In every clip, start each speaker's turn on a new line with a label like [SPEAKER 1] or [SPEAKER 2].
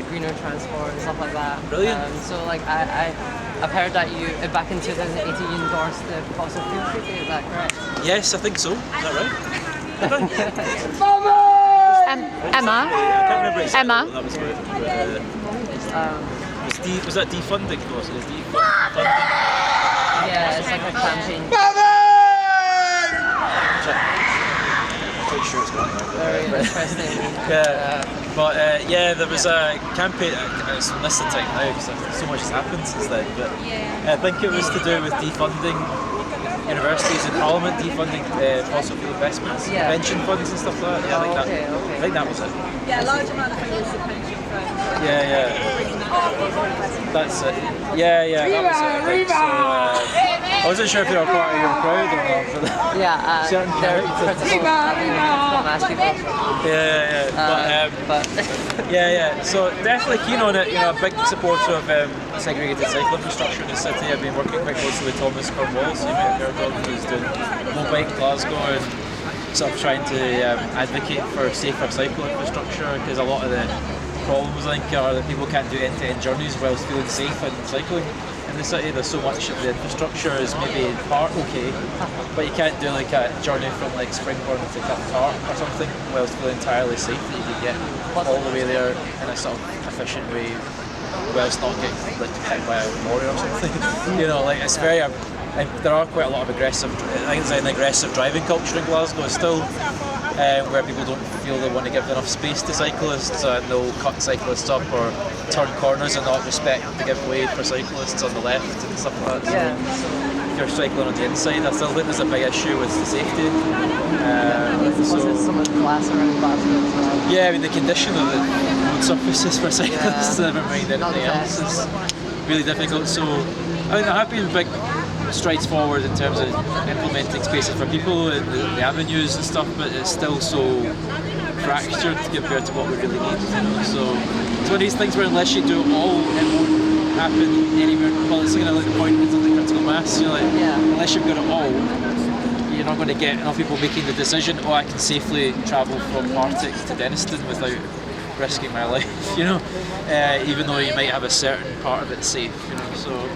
[SPEAKER 1] greener transport and stuff like that.
[SPEAKER 2] Brilliant.
[SPEAKER 1] So like I've heard that you back in 2018 you endorsed the fossil fuel treaty. Is that correct?
[SPEAKER 2] Yes, I think so. Is that right?
[SPEAKER 3] Emma.
[SPEAKER 2] I can't remember exactly
[SPEAKER 3] Emma.
[SPEAKER 2] what that was about. Was that defunding? Was it defunding?
[SPEAKER 1] Yeah, it's like a campaign.
[SPEAKER 2] Quite sure it's going on.
[SPEAKER 1] Very interesting.
[SPEAKER 2] Yeah, but yeah, there was a campaign. It's missed the time now because so much has happened since then. But I think it was to do with defunding universities and Parliament, defunding fossil fuel investments, pension funds and stuff like that. Yeah, I think that was it.
[SPEAKER 4] Yeah, a large amount of it was the pension fund.
[SPEAKER 2] Yeah. That's it. Yeah, that was it. I think. So, I wasn't sure if they were part of your crowd or not.
[SPEAKER 1] Yeah,
[SPEAKER 2] certain
[SPEAKER 1] they're
[SPEAKER 2] characters.
[SPEAKER 1] critical. I think it's people.
[SPEAKER 2] But so definitely keen on it. You know, a big supporter of segregated cycle infrastructure in the city. I've been working quite closely with Thomas Cornwallis, you may have heard of, who's doing Mobike Glasgow and sort of trying to advocate for safer cycle infrastructure, because a lot of the problems I think are that people can't do end-to-end journeys whilst feeling safe and cycling. In the city, there's so much of the infrastructure is maybe in part okay, but you can't do like a journey from like Springburn to Cathcart or something whilst feeling entirely safe that you can get all the way there in a sort of efficient way whilst not getting like hit by a lorry or something. You know, like it's very. There are quite a lot of aggressive. I think there's an aggressive driving culture in Glasgow still, where people don't feel they want to give enough space to cyclists, and they'll cut cyclists up or turn corners and not respect to give way for cyclists on the left and stuff like that. So if you're cycling on the inside, I still think there's a big issue with the safety.
[SPEAKER 1] Was it some of the glass around Glasgow as well?
[SPEAKER 2] Yeah, I mean the condition of the road surfaces for cyclists, never mind anything else, is really difficult. So I mean there have been big strides forward in terms of implementing spaces for people and the avenues and stuff, but it's still so fractured compared to what we really need. You know? So it's one of these things where unless you do it all, it won't happen anywhere. Well, it's kind of like the point of the critical mass. You know, like unless you've got it all, you're not going to get enough people making the decision. Oh, I can safely travel from Partick to Denniston without risking my life. You know, even though you might have a certain part of it safe. You know, so.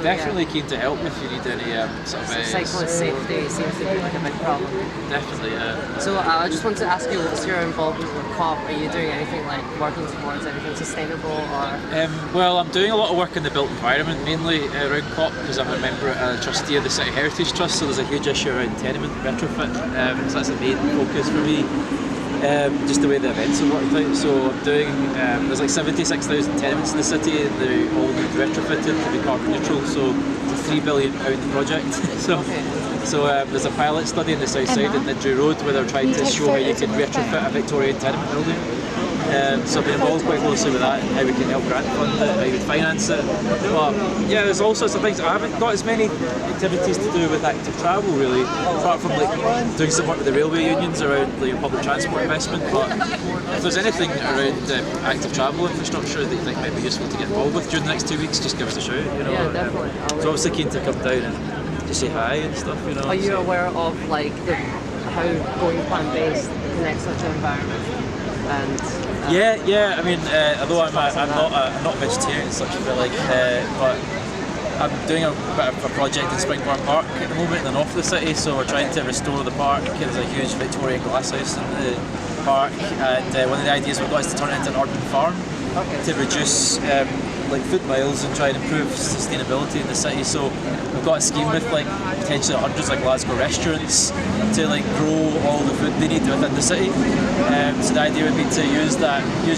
[SPEAKER 2] Definitely keen to help if you need any sort of...
[SPEAKER 1] cyclist safety seems to be like a big problem.
[SPEAKER 2] Definitely, yeah.
[SPEAKER 1] So I just wanted to ask you, what's your involvement with COP? Are you doing anything like working towards anything sustainable or...?
[SPEAKER 2] Well, I'm doing a lot of work in the built environment, mainly around COP, because I'm a member, a trustee of the City Heritage Trust, so there's a huge issue around tenement retrofit, so that's the main focus for me. Just the way the events have worked out. So I'm doing, there's like 76,000 tenements in the city and they all need retrofitted to be carbon neutral, so it's a £3 billion project. so there's a pilot study in the south side in Nidri Road where they're trying to show how you can retrofit a Victorian tenement building. So I've been involved quite closely with that, how we can help grant fund it, how we can finance it. But yeah, there's all sorts of things. I haven't got as many activities to do with active travel really, apart from like doing some work with the railway unions around like, public transport investment. But if there's anything around active travel infrastructure that you think might be useful to get involved with during the next 2 weeks, just give us a shout. You know,
[SPEAKER 1] yeah, definitely.
[SPEAKER 2] So obviously keen to come down and just say hi and stuff. You know.
[SPEAKER 1] Are you aware of like how going plant-based connects such an environment? And
[SPEAKER 2] yeah. I mean, although I'm not vegetarian, such I feel like, but I'm doing a bit of a project in Springburn Park at the moment in the north of the city. So we're trying to restore the park. There's a huge Victorian glasshouse in the park, and one of the ideas we've got is to turn it into an urban farm to reduce like food miles and try and improve sustainability in the city. So we've got a scheme with like potentially hundreds of Glasgow restaurants to like grow all the food they need within the city. So the idea would be to use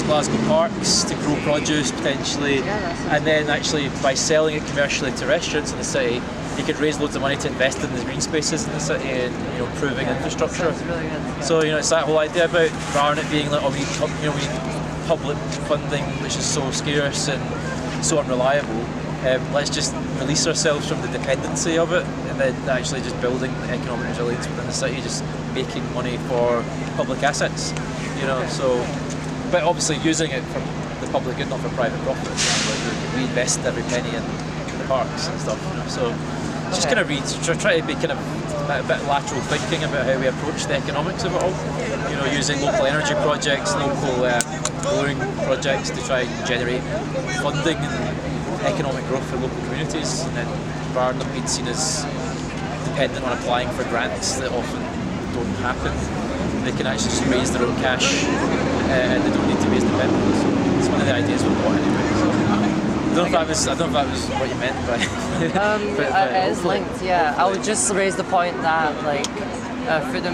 [SPEAKER 2] Glasgow parks to grow produce potentially, and then actually by selling it commercially to restaurants in the city, you could raise loads of money to invest in the green spaces in the city and improving infrastructure.
[SPEAKER 1] Really good.
[SPEAKER 2] So it's that whole idea about rather than it being like we need public funding which is so scarce and so unreliable. Let's just release ourselves from the dependency of it, and then actually just building economic resilience within the city, just making money for public assets. So but obviously using it for the public good, not for private profit. We invest every penny in the parks and stuff. So just kind of try to be kind of a bit lateral thinking about how we approach the economics of it all. Using local energy projects, local growing projects to try and generate funding and economic growth for local communities, and then rather than being seen as dependent on applying for grants that often don't happen, they can actually just raise their own cash and they don't need to be as dependent. So it's one of the ideas we've got anyway. So I don't know if that was what you meant by.
[SPEAKER 1] It is linked, yeah. I would just raise the point that like food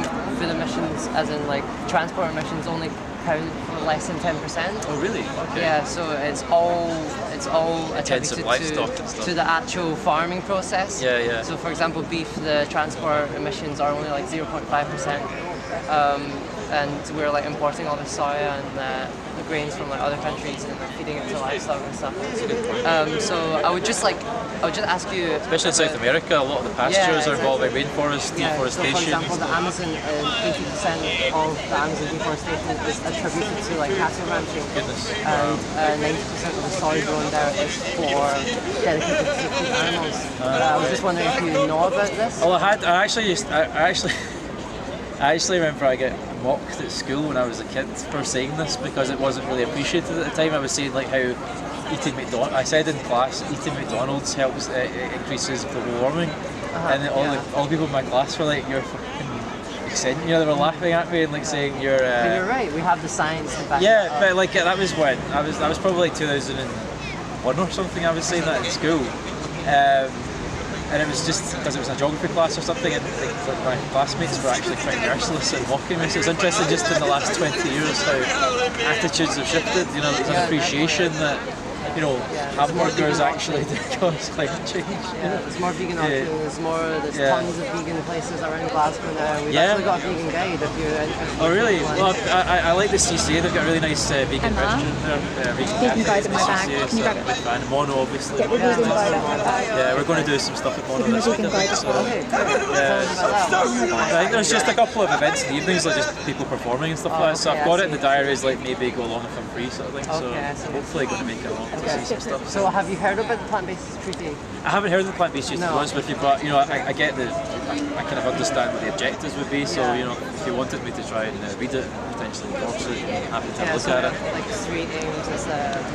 [SPEAKER 1] emissions, as in like transport emissions, only count for less than 10%.
[SPEAKER 2] Oh really? Okay.
[SPEAKER 1] Yeah, so it's all attributed
[SPEAKER 2] livestock and stuff.
[SPEAKER 1] to the actual farming process.
[SPEAKER 2] Yeah, yeah.
[SPEAKER 1] So for example, beef, the transport emissions are only like 0.5%. And we're like importing all the soya and the grains from like other countries and feeding it to livestock and stuff. So I would just ask you,
[SPEAKER 2] especially in South America, a lot of the pastures are involving rainforest deforestation.
[SPEAKER 1] So for example, the Amazon, 80% of the Amazon deforestation is attributed to like cattle ranching.
[SPEAKER 2] Goodness.
[SPEAKER 1] And 90% of the soy grown there is for dedicated to feed animals. I was just wondering if you know about this.
[SPEAKER 2] Well, I actually remember I get mocked at school when I was a kid for saying this because it wasn't really appreciated at the time. I was saying like how I said in class, eating McDonald's helps increases global warming, and then all the people in my class were like, "You're fucking eccentric." You know, they were laughing at me and like saying, "You're."
[SPEAKER 1] But you're right. We have the science to back it
[SPEAKER 2] Yeah,
[SPEAKER 1] up.
[SPEAKER 2] but like that was when that was probably like 2001 or something. I was saying that in school. And it was just because it was a geography class or something, and like my classmates were actually quite merciless and mocking me. So it's interesting just in the last 20 years how attitudes have shifted. You know, there's an appreciation that, you know, hamburgers actually do cause climate change.
[SPEAKER 1] Yeah, there's more vegan options, there's tons of vegan places around Glasgow now. We've
[SPEAKER 2] Yeah.
[SPEAKER 1] actually got a vegan guide if you're interested.
[SPEAKER 2] Oh really?
[SPEAKER 1] Like,
[SPEAKER 2] Well, I like the CCA. They've got a really nice vegan
[SPEAKER 3] Emma?
[SPEAKER 2] restaurant there.
[SPEAKER 3] Vegan guide in my bag.
[SPEAKER 2] CCA,
[SPEAKER 3] Can you
[SPEAKER 2] so
[SPEAKER 3] grab
[SPEAKER 2] I'm
[SPEAKER 3] it?
[SPEAKER 2] a big fan. Mono, obviously.
[SPEAKER 3] Get the vegan guide out of my bag.
[SPEAKER 2] Yeah, we're going to do some stuff at Mono
[SPEAKER 3] Give me
[SPEAKER 2] this
[SPEAKER 3] the
[SPEAKER 2] week.
[SPEAKER 3] vegan guide as well.
[SPEAKER 1] okay, cool.
[SPEAKER 2] I think there's just a couple of events in the evenings, like just people performing and stuff like that. So
[SPEAKER 1] okay,
[SPEAKER 2] I've got
[SPEAKER 1] I
[SPEAKER 2] it in the
[SPEAKER 1] see.
[SPEAKER 2] diaries, like maybe go along if I'm free, sort of thing.
[SPEAKER 1] Okay, I see.
[SPEAKER 2] So hopefully going to make it along to see some stuff.
[SPEAKER 1] So have you heard about the plant-based treaty?
[SPEAKER 2] I haven't heard of the plant-based juice, to be
[SPEAKER 1] No.
[SPEAKER 2] honest with you, but you know, I get I kind of understand what the objectives would be. So you know, if you wanted me to try and read it, potentially endorse it, I'm happy to look
[SPEAKER 1] so
[SPEAKER 2] at it.
[SPEAKER 1] like 3 aims is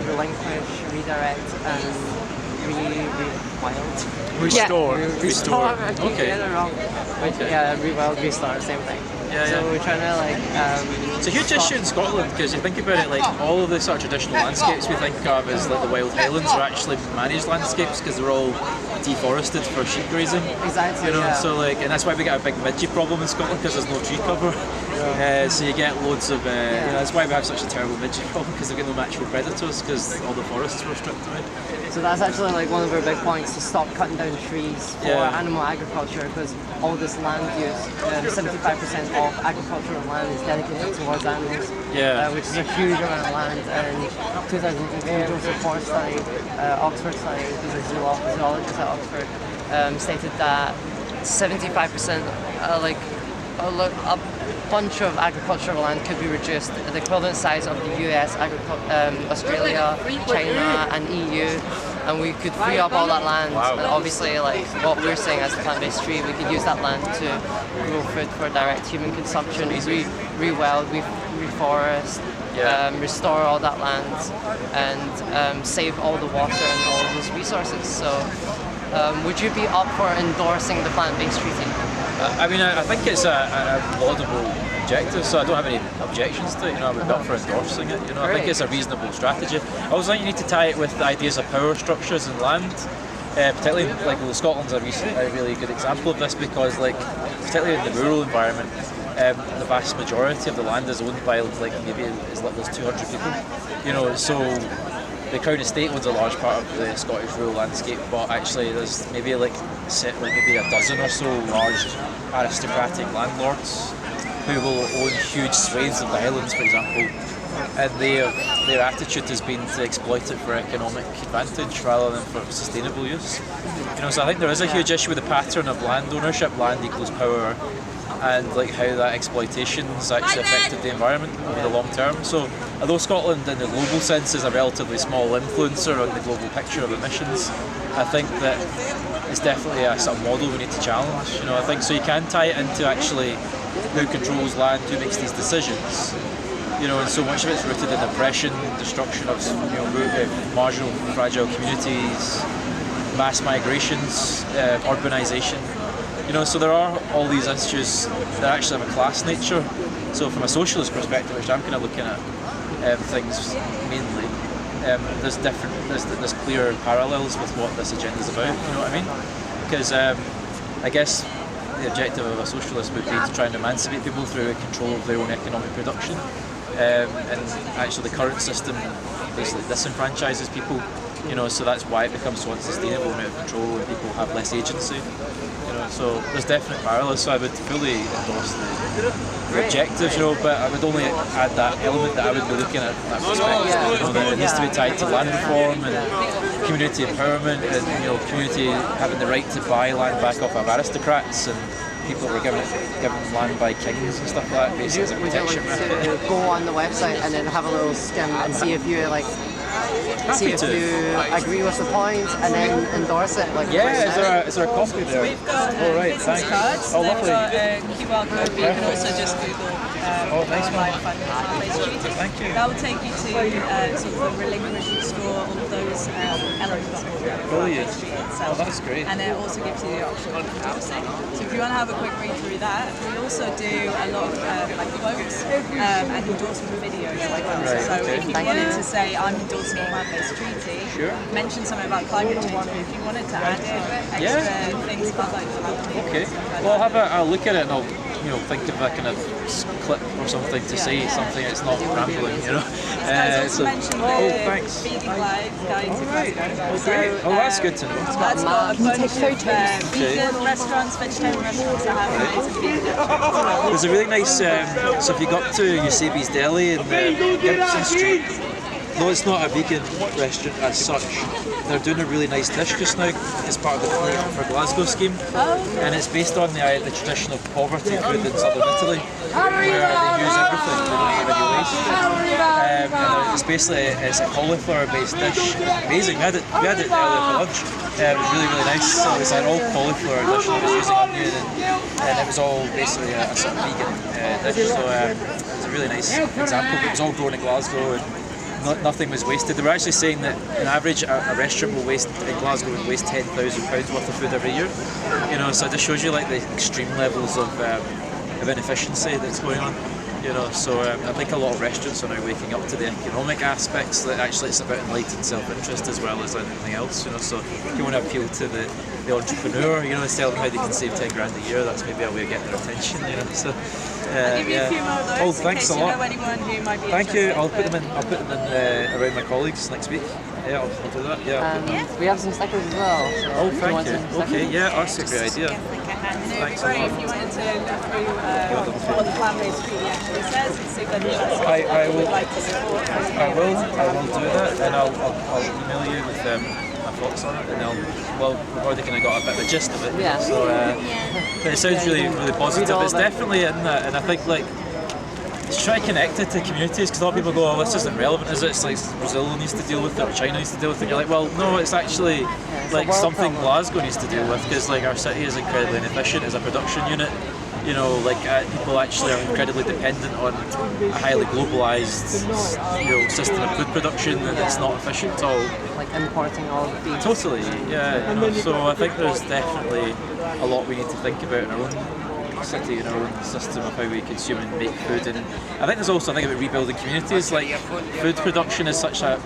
[SPEAKER 1] relinquish, redirect, and rewild.
[SPEAKER 2] Restore.
[SPEAKER 1] Restore. I keep
[SPEAKER 2] Okay.
[SPEAKER 1] getting it wrong. Yeah, rewild, restart, same thing.
[SPEAKER 2] Yeah,
[SPEAKER 1] so
[SPEAKER 2] yeah.
[SPEAKER 1] we're trying to like.
[SPEAKER 2] It's a huge issue in Scotland because you think about it, like all of the sort of traditional landscapes we think of as like the Wild Highlands are actually managed landscapes because they're all deforested for sheep grazing.
[SPEAKER 1] Exactly.
[SPEAKER 2] You know,
[SPEAKER 1] yeah.
[SPEAKER 2] so like, and that's why we get a big midgie problem in Scotland because there's no tree cover. So you get loads of. You know, that's why we have such a terrible midgie problem because we get no natural predators because all the forests were stripped away.
[SPEAKER 1] So that's actually like one of our big points, to stop cutting down trees for
[SPEAKER 2] Yeah.
[SPEAKER 1] animal agriculture, because all this land use, 75% of agricultural land is dedicated towards animals, which is a huge amount of land. And 2018 Joseph Forrest study, Oxford study, who's a zoologist at Oxford, stated that 75%, a bunch of agricultural land could be reduced, the equivalent size of the US, Australia, China and EU, and we could free up all that land.
[SPEAKER 2] Wow.
[SPEAKER 1] And obviously, like what we're saying as the plant-based tree, we could use that land to grow food for direct human consumption, re-wild, reforest, restore all that land, and save all the water and all those resources. So would you be up for endorsing the plant-based treaty?
[SPEAKER 2] I mean, I think it's a laudable objective, so I don't have any objections to it. You know, I would be up for endorsing it. You know, I think it's a reasonable strategy. I also think you need to tie it with the ideas of power structures and land. Particularly, like Scotland's a really good example of this because, like, particularly in the rural environment, the vast majority of the land is owned by like maybe as little as 200 people. You know, so the Crown Estate owns a large part of the Scottish rural landscape, but actually there's maybe maybe a dozen or so large aristocratic landlords who will own huge swathes of the Highlands, for example, and their attitude has been to exploit it for economic advantage rather than for sustainable use. You know, so I think there is a huge issue with the pattern of land ownership, land equals power, and like how that exploitation's actually affected the environment over the long term. So although Scotland in the global sense is a relatively small influencer on the global picture of emissions, I think that it's definitely a sort of model we need to challenge. You know, I think so you can tie it into actually who controls land, who makes these decisions, and so much of it's rooted in oppression, destruction of marginal, fragile communities, mass migrations, urbanisation. So there are all these issues that actually have a class nature. So from a socialist perspective, which I'm kind of looking at things mainly, there's clear parallels with what this agenda is about. You know what I mean? Because I guess the objective of a socialist would be to try and emancipate people through control of their own economic production. And actually the current system basically disenfranchises people, so that's why it becomes so unsustainable and out of control and people have less agency. So there's definite parallels, so I would fully endorse the objectives, but I would only add that element that I would be looking at that perspective, that it needs to be tied to land reform and community empowerment and community having the right to buy land back off of aristocrats and people that were given land by kings and stuff like that, basically as a protection method.
[SPEAKER 1] Go on the website and then have a little skim and see if you see if you agree with the points and then endorse it.
[SPEAKER 2] Is there a copy there?
[SPEAKER 4] We've got
[SPEAKER 2] right, thanks.
[SPEAKER 4] cards.
[SPEAKER 2] Oh,
[SPEAKER 4] They've
[SPEAKER 2] lovely.
[SPEAKER 4] got a QR code, but you can also just Google
[SPEAKER 2] nice
[SPEAKER 4] online funding treaty.
[SPEAKER 2] Thank you.
[SPEAKER 4] That will take you to sort of the relinquish, restore, all of those elements of the
[SPEAKER 2] Brilliant.
[SPEAKER 4] treaty itself.
[SPEAKER 2] That's great.
[SPEAKER 4] And it also gives you the option of endorsing. So if you want to have a quick read through that, we also do a lot of quotes and endorsement videos as well.
[SPEAKER 2] Right,
[SPEAKER 4] So
[SPEAKER 2] okay.
[SPEAKER 4] if you wanted to say, I'm endorsing a land-based treaty, mention something about climate change, but if you wanted to add in extra things about like
[SPEAKER 2] Okay. Well, I'll look at it and I'll think of a kind of clip or something to say something that's not rambling,
[SPEAKER 4] Guys also mentioned
[SPEAKER 2] thanks.
[SPEAKER 4] Feeding Live Guide to Glasgow.
[SPEAKER 2] Great. That's good to know.
[SPEAKER 4] That's got a bunch of vegan restaurants, vegetarian restaurants that have amazing vegan options.
[SPEAKER 2] There's a really nice, so if you go up to Eusebi's Deli in Gibson Street, no, it's not a vegan restaurant as such. They're doing a really nice dish just now as part of the Plate for Glasgow scheme, and it's based on the tradition of poverty food in southern Italy, where they use everything, they don't have any waste. And it's basically a cauliflower-based dish. Amazing. We had it earlier for lunch. It was really nice. So it was an all cauliflower dish that was using onion, and it was all basically a sort of vegan dish. So it was a really nice example. It was all grown in Glasgow. And nothing was wasted. They were actually saying that on average a restaurant will waste in Glasgow would waste £10,000 worth of food every year. So it just shows you like the extreme levels of inefficiency that's going on. So I think a lot of restaurants are now waking up to the economic aspects that actually it's about enlightened self-interest as well as anything else. So if you want to appeal to the entrepreneur, tell them how they can save 10 grand a year, that's maybe a way of getting their attention. So
[SPEAKER 4] I'll give you a few more of those in
[SPEAKER 2] thanks
[SPEAKER 4] case
[SPEAKER 2] a
[SPEAKER 4] you
[SPEAKER 2] lot.
[SPEAKER 4] know anyone who might be
[SPEAKER 2] Thank you.
[SPEAKER 4] interested.
[SPEAKER 2] I'll put them in around my colleagues next week. Yeah, I'll do that. Yeah.
[SPEAKER 1] We have some stickers as well. So
[SPEAKER 2] Thank you. Okay, yeah, that's a great idea.
[SPEAKER 4] And it would be
[SPEAKER 2] Thanks a
[SPEAKER 4] great
[SPEAKER 2] lot.
[SPEAKER 4] if you wanted to look through what the plant-based treaty actually says and see whether that's something
[SPEAKER 2] I
[SPEAKER 4] you
[SPEAKER 2] will.
[SPEAKER 4] would like to support.
[SPEAKER 2] I will do that, and I'll email you with my thoughts on it, and we've already kind of got a bit of the gist of it.
[SPEAKER 1] Yeah.
[SPEAKER 2] So, but it sounds really positive. It's definitely in that, and I think to try to connect it to communities, because a lot of people go, oh, this isn't relevant, is it? It's like Brazil needs to deal with it, or China needs to deal with it. You're like, well, no, it's actually something Glasgow needs to deal with, because our city is incredibly inefficient as a production unit. People actually are incredibly dependent on a highly globalised, system of food production, and it's not efficient at all.
[SPEAKER 1] Like importing all the beef.
[SPEAKER 2] Totally, yeah. So I think there's definitely a lot we need to think about in our own city, in our own system of how we consume and make food. And I think there's also a thing about rebuilding communities. Like food production is such a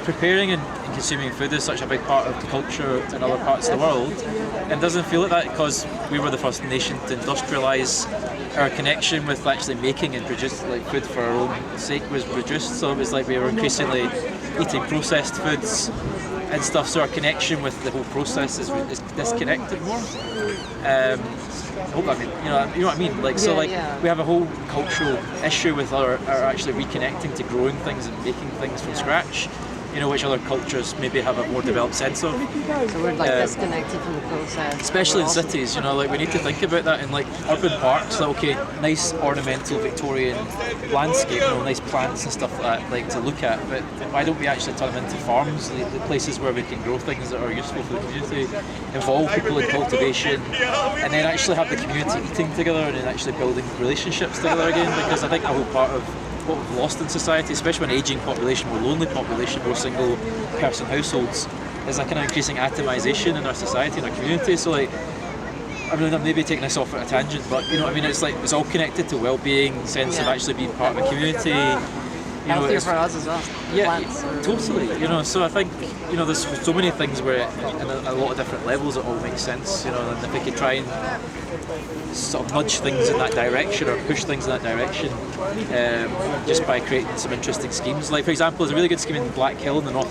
[SPEAKER 2] preparing and consuming food is such a big part of the culture in other parts of the world, and doesn't feel like that because we were the first nation to industrialise. Our connection with actually making and producing food for our own sake was reduced, so it was like we were increasingly eating processed foods and stuff, so our connection with the whole process is disconnected more. I hope you know what I mean. We have a whole cultural issue with our actually reconnecting to growing things and making things from scratch. Which other cultures maybe have a more developed sense of.
[SPEAKER 1] So we're disconnected from the process.
[SPEAKER 2] Especially in cities, we need to think about that in urban parks. Nice ornamental Victorian landscape, nice plants and stuff like that, to look at. But why don't we actually turn them into farms, the places where we can grow things that are useful for the community, involve people in cultivation, and then actually have the community eating together and then actually building relationships together again? Because I think a whole part of what we've lost in society, especially an ageing population, more lonely population, more single person households, is a kind of increasing atomisation in our society, in our community. So like, I mean, I'm maybe taking this off at a tangent, but you know what I mean, it's like it's all connected to well-being, sense of actually being part of a community. You know,
[SPEAKER 1] Healthier for us as well.
[SPEAKER 2] yeah,
[SPEAKER 1] Plants.
[SPEAKER 2] totally. You know, so I think, you know, there's so many things where, in a lot of different levels, it all makes sense. You know, and if we could try and sort of nudge things in that direction or push things in that direction, just by creating some interesting schemes. Like, for example, there's a really good scheme in Black Hill in the north